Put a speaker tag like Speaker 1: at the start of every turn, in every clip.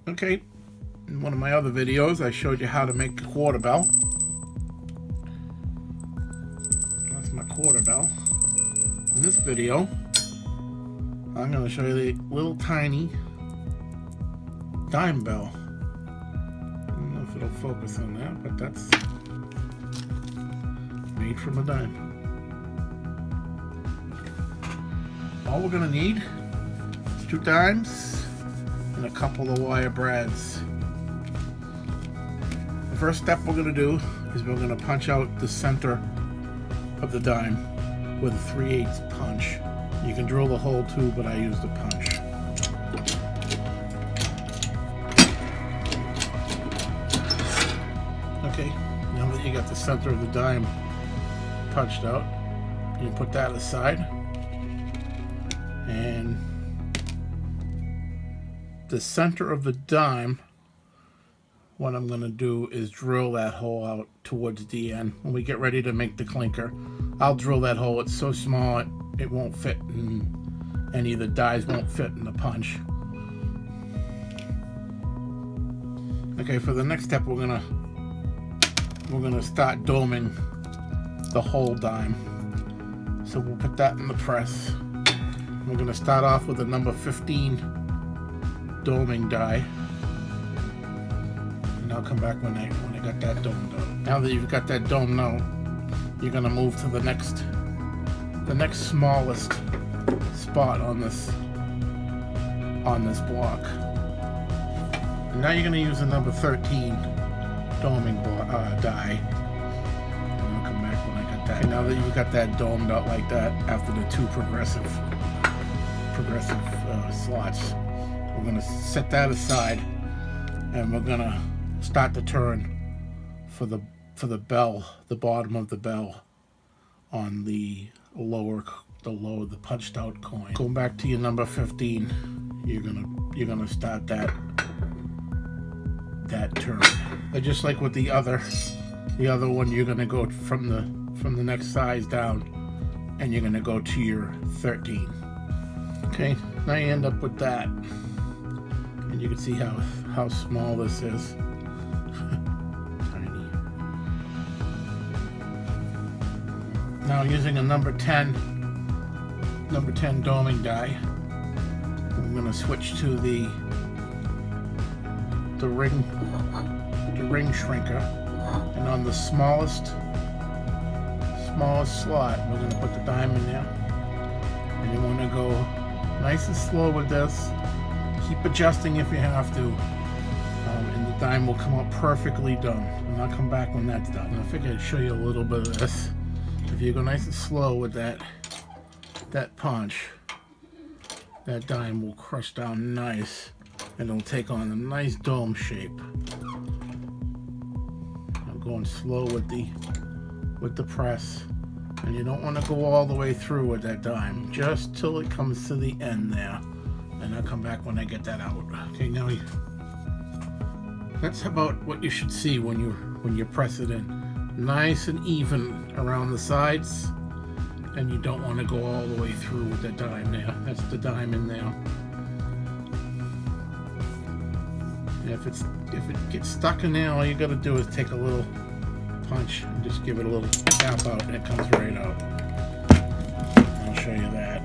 Speaker 1: Okay, in one of my other videos I showed you how to make a quarter bell. That's my quarter bell. In this video I'm going to show you the little tiny dime bell. I don't know if it'll focus on that, but that's made from a dime. All we're going to need is 2 dimes and a couple of wire brads. The first step we're going to do is we're going to punch out the center of the dime with a 3/8 punch. You can drill the hole too, but I used a punch. Okay, now that you got the center of the dime punched out, you can put that aside. And the center of the dime, what I'm going to do is drill that hole out towards the end. When we get ready to make the clinker, I'll drill that hole. It's so small it won't fit, and any of the dies won't fit in the punch. Okay, for the next step, we're gonna start doming the whole dime. So we'll put that in the press. We're gonna start off with a number 15 doming die. I'll come back when I got that domed out. Now that you've got that domed out, you're gonna move to the next smallest spot on this block. And now you're gonna use a number 13 doming die. And I'll come back when I got that. And now that you've got that domed out like that, after the 2 progressive slots, we're gonna set that aside, and we're gonna start the turn for the bell, the bottom of the bell on the punched out coin. Going back to your number 15, you're gonna start that turn. But just like with the other one, you're gonna go from the next size down, and you're gonna go to your 13. Okay, now you end up with that, and you can see how small this is. Tiny. Now using a number 10 doming die, I'm going to switch to the ring shrinker, and on the smallest slot, we're going to put the dime in there, and you want to go nice and slow with this. Keep adjusting if you have to, and the dime will come out perfectly done. And I'll come back when that's done. And I figured I'd show you a little bit of this. If you go nice and slow with that punch, that dime will crush down nice, and it'll take on a nice dome shape. I'm going slow with the press, and you don't want to go all the way through with that dime, just till it comes to the end there. And I'll come back when I get that out. Okay, now that's about what you should see when you press it in. Nice and even around the sides, and you don't want to go all the way through with the dime there. That's the dime in there. And if it gets stuck in there, all you got to do is take a little punch and just give it a little tap out, and it comes right out. I'll show you that.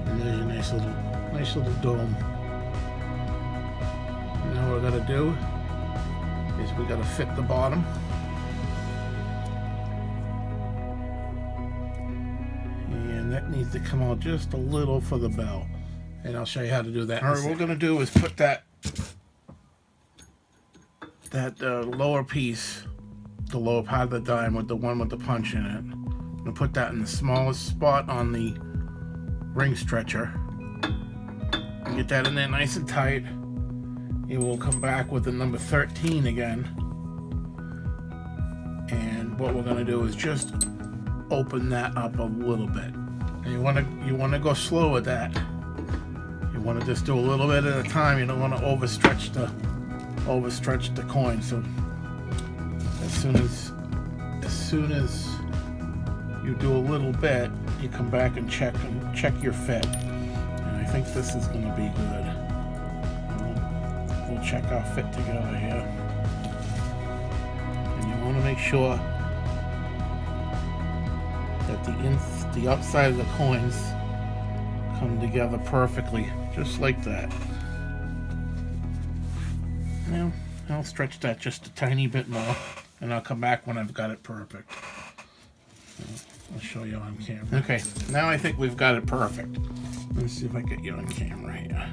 Speaker 1: And there's your nice little dome. Now what we're gonna do is we gotta fit the bottom. And that needs to come out just a little for the bell. And I'll show you how to do that. Alright, what we're gonna do is put that lower piece, the lower part of the dime with the one with the punch in it. I'm gonna put that in the smallest spot on the ring stretcher. Get that in there nice and tight. You will come back with the number 13 again. And what we're gonna do is just open that up a little bit. And you wanna go slow with that. You wanna just do a little bit at a time. You don't wanna overstretch the coin. So as soon as you do a little bit, you come back and check your fit. And I think this is going to be good. will check our fit together here. And you want to make sure that the outside of the coins come together perfectly, just like that. Now, I'll stretch that just a tiny bit more, and I'll come back when I've got it perfect. I'll show you on camera. Okay, now I think we've got it perfect. Let's see if I get you on camera here.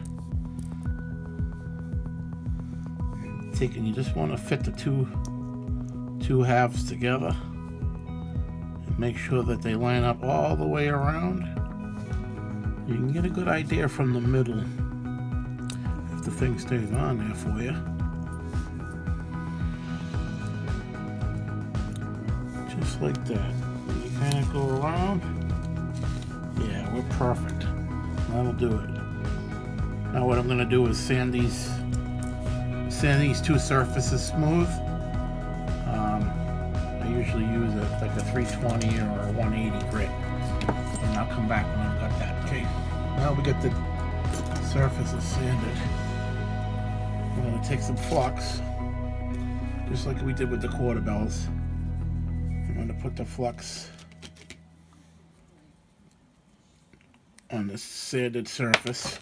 Speaker 1: And you just want to fit the two halves together and make sure that they line up all the way around. You can get a good idea from the middle if the thing stays on there for you. Just like that. You kind of go around. Yeah, we're perfect. That'll do it. Now what I'm going to do is sand these two surfaces smooth. I usually use like a 320 or a 180 grit, and I'll come back when I've got that. Okay, now we got the surfaces sanded. I'm going to take some flux, just like we did with the quarter bells. I'm going to put the flux on the sanded surface.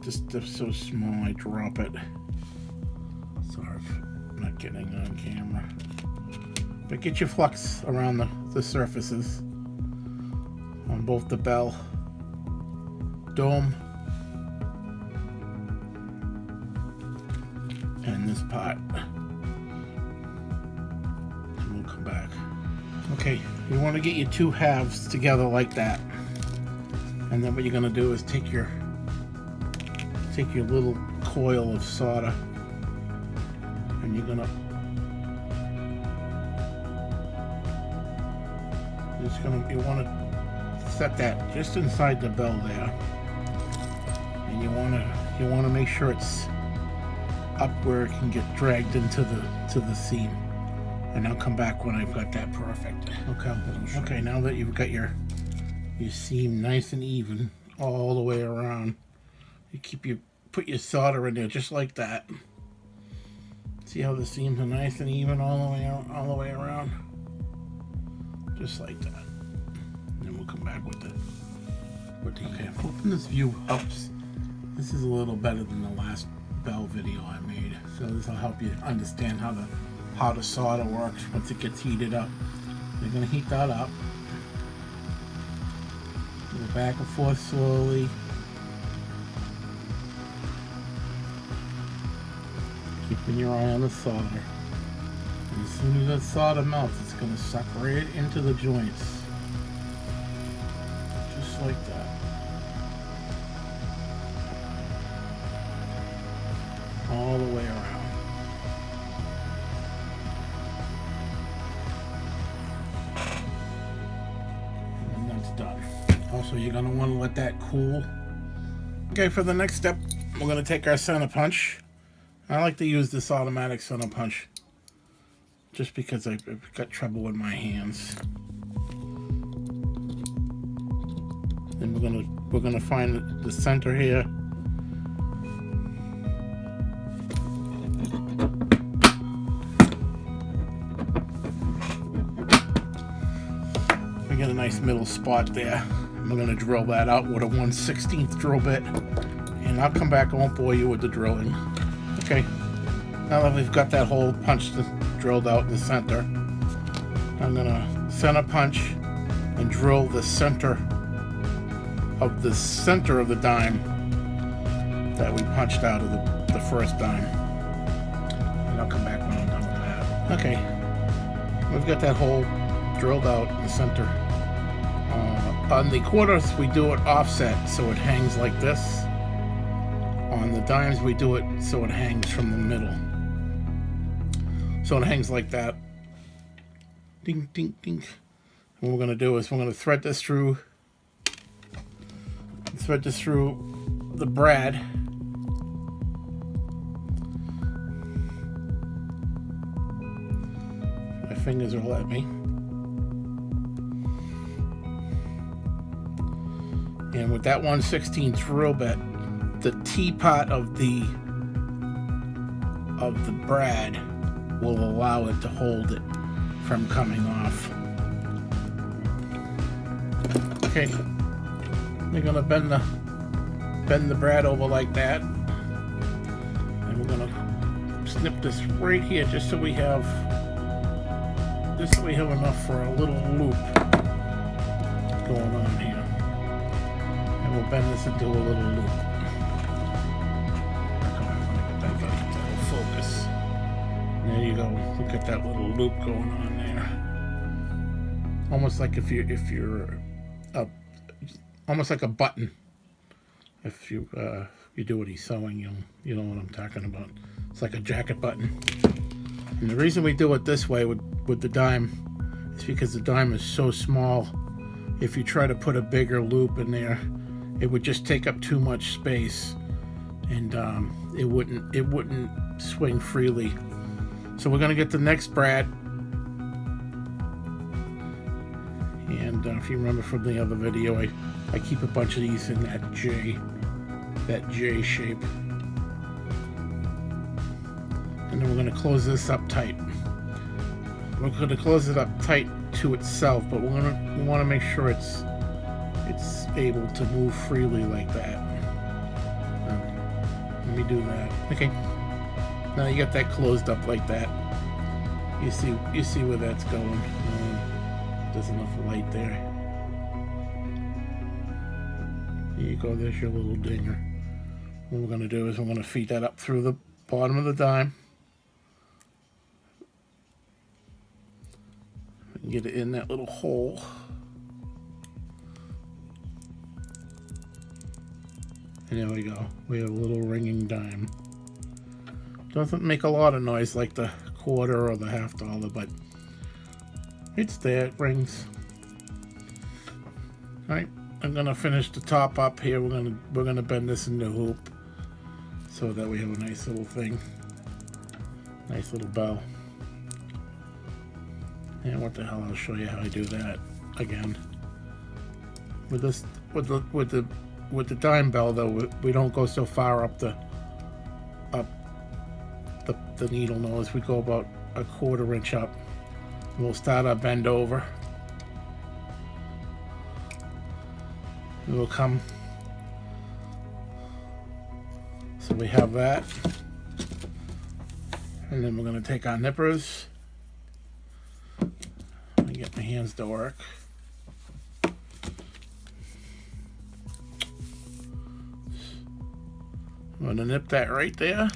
Speaker 1: This stuff's so small I drop it. Sorry for not getting on camera. But get your flux around the surfaces on both the bell, dome, and this part. And we'll come back. Okay, you want to get your two halves together like that. And then what you're going to do is take your little coil of solder, and you want to set that just inside the bell there, and you want to make sure it's up where it can get dragged into the seam. And I'll come back when I've got that perfect. Okay, now that you've got your seam nice and even all the way around, you put your solder in there just like that. See how the seams are nice and even all the way around, just like that. And then we'll come back with the. Okay, I'm hoping this view helps. This is a little better than the last bell video I made, so this will help you understand how the solder works once it gets heated up. You're gonna heat that up. Go back and forth slowly. Keeping your eye on the solder. And as soon as that solder melts, it's going to suck right into the joints. Just like that. All the way around. And that's done. Also, you're going to want to let that cool. Okay, for the next step, we're going to take our center punch. I like to use this automatic center punch just because I've got trouble with my hands. Then we're gonna find the center here. We get a nice middle spot there. We're gonna drill that out with a 1/16 drill bit, and I'll come back. I won't bore you with the drilling. Okay, now that we've got that hole punched and drilled out in the center, I'm gonna center punch and drill the center of the dime that we punched out of the first dime. And I'll come back when I'm done with that. Okay, we've got that hole drilled out in the center. On the quarters, we do it offset so it hangs like this. On the dimes, we do it so it hangs from the middle. So it hangs like that. Ding, ding, ding. And what we're going to do is we're going to thread this through the brad. My fingers will let me. And with that 1/16 drill bit, the teapot of the brad will allow it to hold it from coming off. Okay, we're gonna bend the brad over like that, and we're gonna snip this right here just so we have enough for a little loop going on here, and we'll bend this into a little loop. That'll focus. And there you go. Look at that little loop going on there. Almost like if you're almost like a button. If you do any sewing, you know what I'm talking about. It's like a jacket button. And the reason we do it this way with the dime is because the dime is so small. If you try to put a bigger loop in there, it would just take up too much space, and it wouldn't swing freely. So we're gonna get the next brad, and if you remember from the other video, I keep a bunch of these in that J shape. And then we're going to close this up tight. We're going to close it up tight to itself, but we want to make sure it's able to move freely like that. Let me do that. Okay. Now you got that closed up like that. You see where that's going. There's enough light there. Here you go. There's your little dinger. What we're going to do is we're going to feed that up through the bottom of the dime. Get it in that little hole. And there we go. We have a little ringing dime. Doesn't make a lot of noise like the quarter or the $50, but it's there. It rings. All right, I'm gonna finish the top up here. We're gonna bend this into a hoop so that we have a nice little thing, nice little bell. And what the hell? I'll show you how I do that again. With this, with the dime bell though, we don't go so far up the needle nose. We go about a 1/4 inch up. We'll start our bend over. We'll come. So we have that, and then we're going to take our nippers. Get my hands to work. I'm going to nip that right there.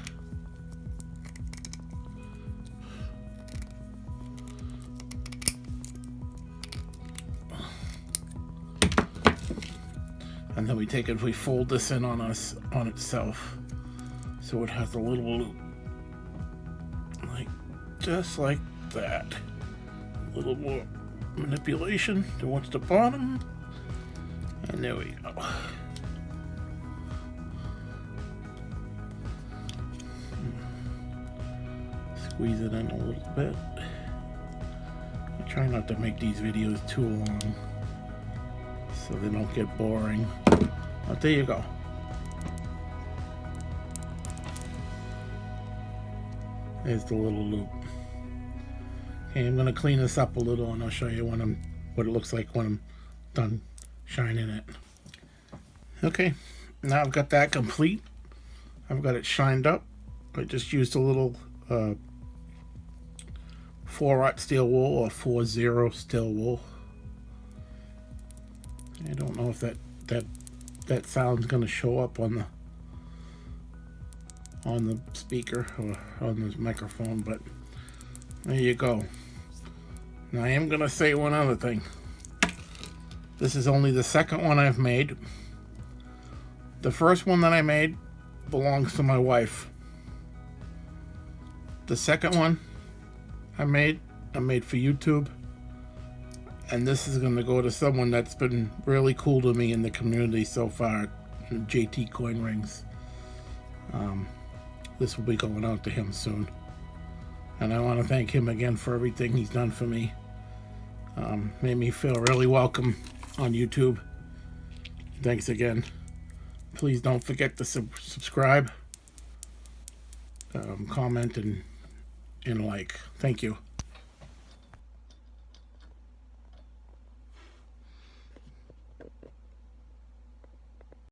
Speaker 1: And then we fold this in on itself, so it has a little loop, just like that. A little more manipulation towards the bottom, and there we go. Squeeze it in a little bit. I try not to make these videos too long so they don't get boring. But there you go. There's the little loop. Okay, I'm going to clean this up a little, and I'll show you what it looks like when I'm done shining it. Okay, now I've got that complete. I've got it shined up. I just used a little 4-aught steel wool or 40 steel wool. I don't know if that sound's going to show up on the speaker or on the microphone, but there you go. Now I am going to say one other thing. This is only the second one I've made. The first one that I made belongs to my wife. The second one I made for YouTube. And this is going to go to someone that's been really cool to me in the community so far, JT Coin Rings. This will be going out to him soon. And I want to thank him again for everything he's done for me. Made me feel really welcome on YouTube. Thanks again. Please don't forget to subscribe, comment, and like. Thank you.